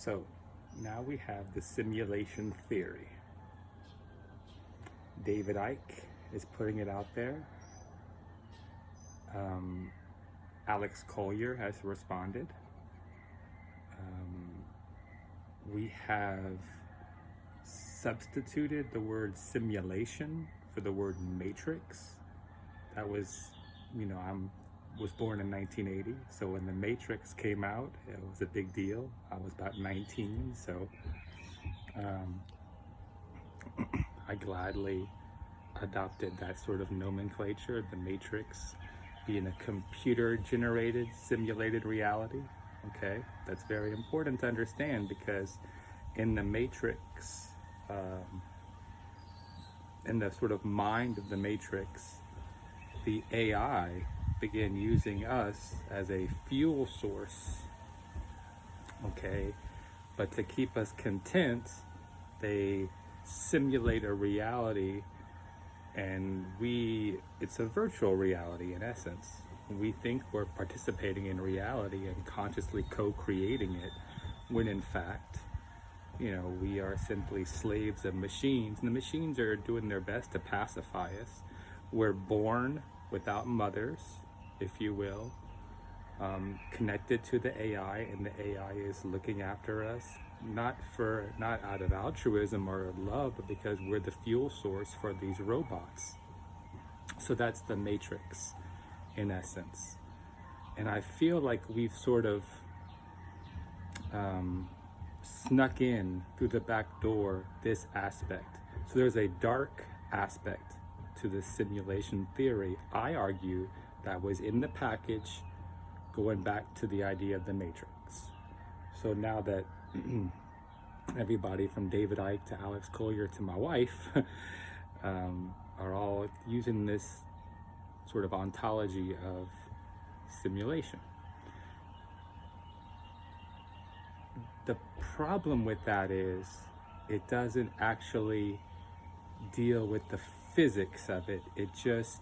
So now we have the simulation theory. David Icke is putting it out there. Alex Collier has responded. We have substituted the word simulation for the word matrix. That was, I was born in 1980, so when the Matrix came out, it was a big deal. I was about 19, so I gladly adopted that sort of nomenclature, the Matrix being a computer-generated, simulated reality. Okay, that's very important to understand, because in the Matrix, in the sort of mind of the Matrix, the AI began using us as a fuel source, okay? But to keep us content, they simulate a reality, and it's a virtual reality in essence. We think we're participating in reality and consciously co-creating it, when in fact, we are simply slaves of machines, and the machines are doing their best to pacify us. We're born without mothers, if you will, connected to the AI, and the AI is looking after us, not out of altruism or love, but because we're the fuel source for these robots. So that's the Matrix, in essence. And I feel like we've sort of snuck in through the back door this aspect. So there's a dark aspect to the simulation theory. I argue that was in the package, going back to the idea of the Matrix. So now that everybody from David Icke to Alex Collier to my wife are all using this sort of ontology of simulation. The problem with that is it doesn't actually deal with the physics of it. It just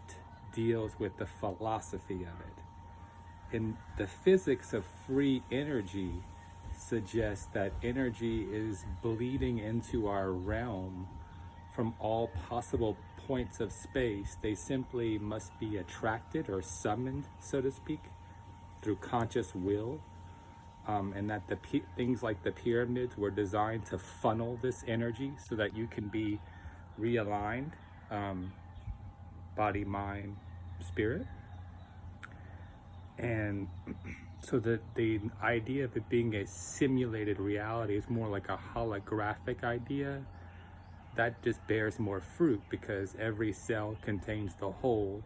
deals with the philosophy of it. And the physics of free energy suggests that energy is bleeding into our realm from all possible points of space. They simply must be attracted or summoned, so to speak, through conscious will. And that things like the pyramids were designed to funnel this energy so that you can be realigned, body, mind, spirit. And so the idea of it being a simulated reality is more like a holographic idea. That just bears more fruit, because every cell contains the whole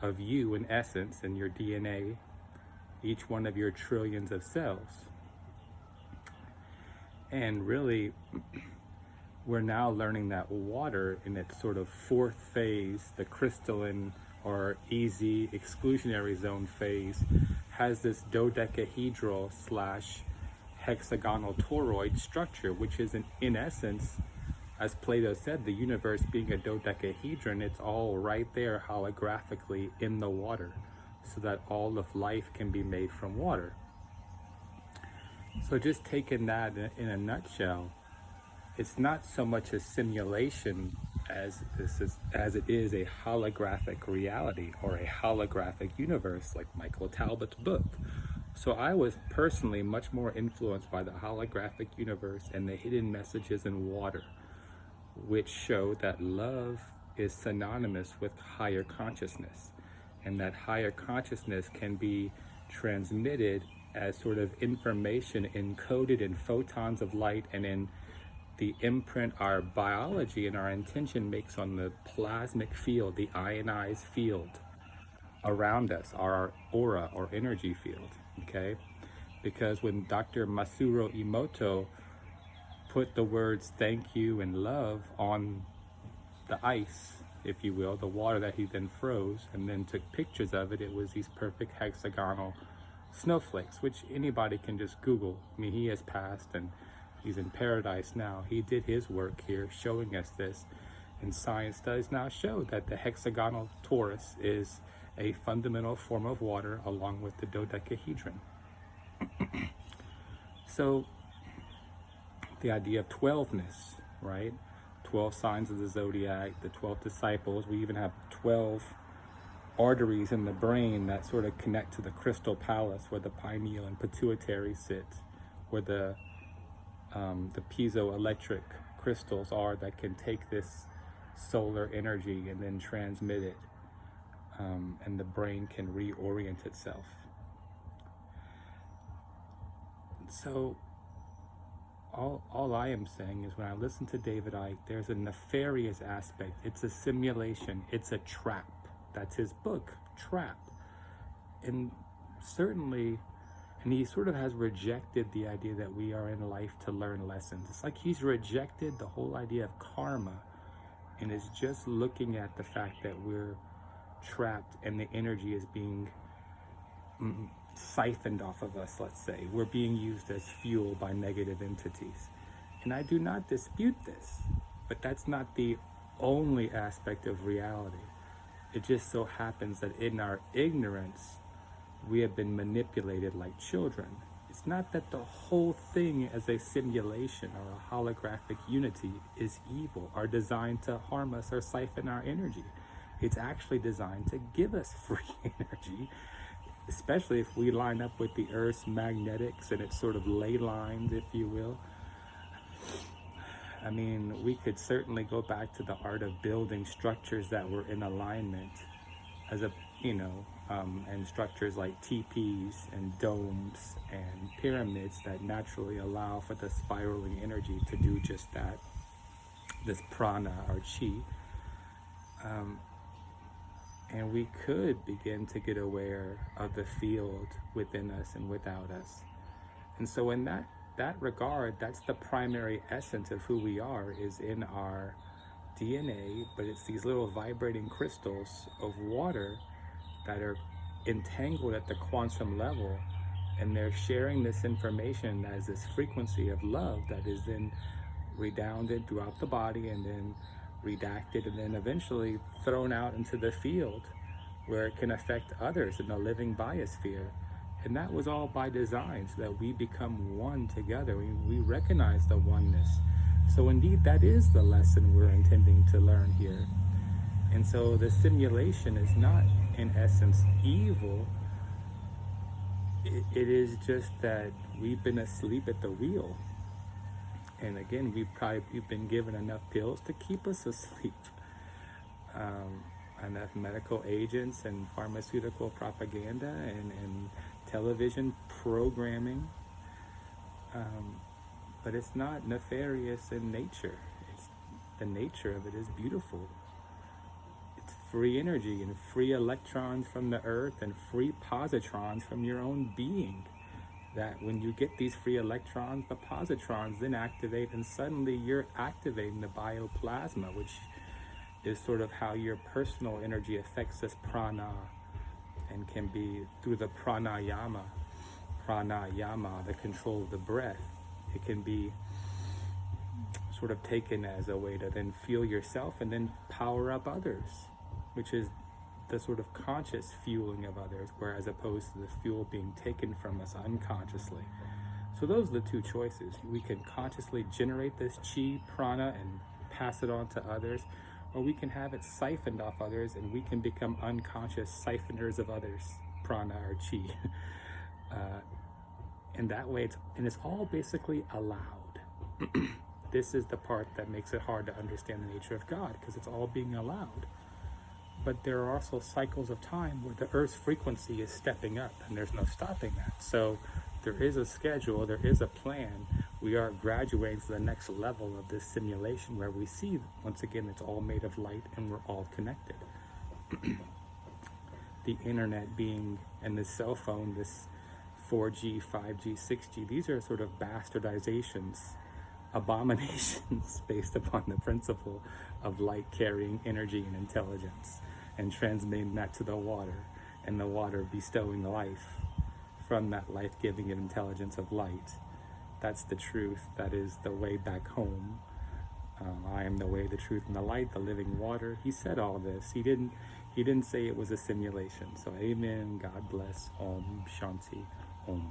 of you in essence, and your DNA, each one of your trillions of cells. And really, we're now learning that water in its sort of fourth phase, the crystalline or easy exclusionary zone phase, has this dodecahedral / hexagonal toroid structure, which is in essence, as Plato said, the universe being a dodecahedron. It's all right there holographically in the water, so that all of life can be made from water. So just taking that in a nutshell, it's not so much a simulation as it is a holographic reality, or a holographic universe, like Michael Talbot's book. So I was personally much more influenced by the holographic universe and the hidden messages in water, which show that love is synonymous with higher consciousness, and that higher consciousness can be transmitted as sort of information encoded in photons of light and in the imprint our biology and our intention makes on the plasmic field, the ionized field around us, our aura or energy field, okay? Because when Dr. Masaru Emoto put the words thank you and love on the ice, if you will, the water that he then froze, and then took pictures of it, it was these perfect hexagonal snowflakes, which anybody can just Google. I mean, he has passed and he's in paradise now. He did his work here showing us this, and science does now show that the hexagonal torus is a fundamental form of water, along with the dodecahedron. So the idea of 12ness, right? 12 signs of the zodiac, the 12 disciples. We even have 12 arteries in the brain that sort of connect to the crystal palace where the pineal and pituitary sit, where the piezoelectric crystals are that can take this solar energy and then transmit it, and the brain can reorient itself. So all I am saying is when I listen to David Icke, there's a nefarious aspect. It's a simulation. It's a trap. That's his book, Trap. And certainly, and he sort of has rejected the idea that we are in life to learn lessons. It's like he's rejected the whole idea of karma and is just looking at the fact that we're trapped and the energy is being siphoned off of us, let's say. We're being used as fuel by negative entities. And I do not dispute this, but that's not the only aspect of reality. It just so happens that in our ignorance, we have been manipulated like children. It's not that the whole thing as a simulation or a holographic unity is evil or designed to harm us or siphon our energy. It's actually designed to give us free energy, especially if we line up with the Earth's magnetics and its sort of ley lines, if you will. I mean, we could certainly go back to the art of building structures that were in alignment as a, and structures like teepees and domes and pyramids that naturally allow for the spiraling energy to do just that, this prana or chi. And we could begin to get aware of the field within us and without us. And so in that regard, that's the primary essence of who we are, is in our DNA, but it's these little vibrating crystals of water that are entangled at the quantum level, and they're sharing this information as this frequency of love that is then redounded throughout the body and then redacted and then eventually thrown out into the field where it can affect others in the living biosphere. And that was all by design, so that we become one together. We recognize the oneness. So indeed, that is the lesson we're intending to learn here. And so the simulation is not, in essence, evil. It is just that we've been asleep at the wheel. And again, we've been given enough pills to keep us asleep. Enough medical agents and pharmaceutical propaganda and television programming. But it's not nefarious in nature. The nature of it is beautiful. It's free energy and free electrons from the earth and free positrons from your own being. That when you get these free electrons, the positrons then activate, and suddenly you're activating the bioplasma, which is sort of how your personal energy affects this prana, and can be through the pranayama, the control of the breath. It can be sort of taken as a way to then feel yourself and then power up others, which is the sort of conscious fueling of others, whereas opposed to the fuel being taken from us unconsciously. So those are the two choices. We can consciously generate this chi, prana, and pass it on to others, or we can have it siphoned off others and we can become unconscious siphoners of others' prana or chi. And that way, it's all basically allowed. This is the part that makes it hard to understand the nature of God, because it's all being allowed. But there are also cycles of time where the Earth's frequency is stepping up and there's no stopping that. So there is a schedule, there is a plan. We are graduating to the next level of this simulation where we see, once again, it's all made of light and we're all connected. The internet being, and the cell phone, this 4G, 5G, 6G, these are sort of bastardizations, abominations based upon the principle of light carrying energy and intelligence and transmitting that to the water, and the water bestowing life from that life-giving intelligence of light. That's the truth. That is the way back home. I am the way, the truth, and the light, the living water. He said all this. He didn't say it was a simulation. So amen, God bless, Om Shanti, Om.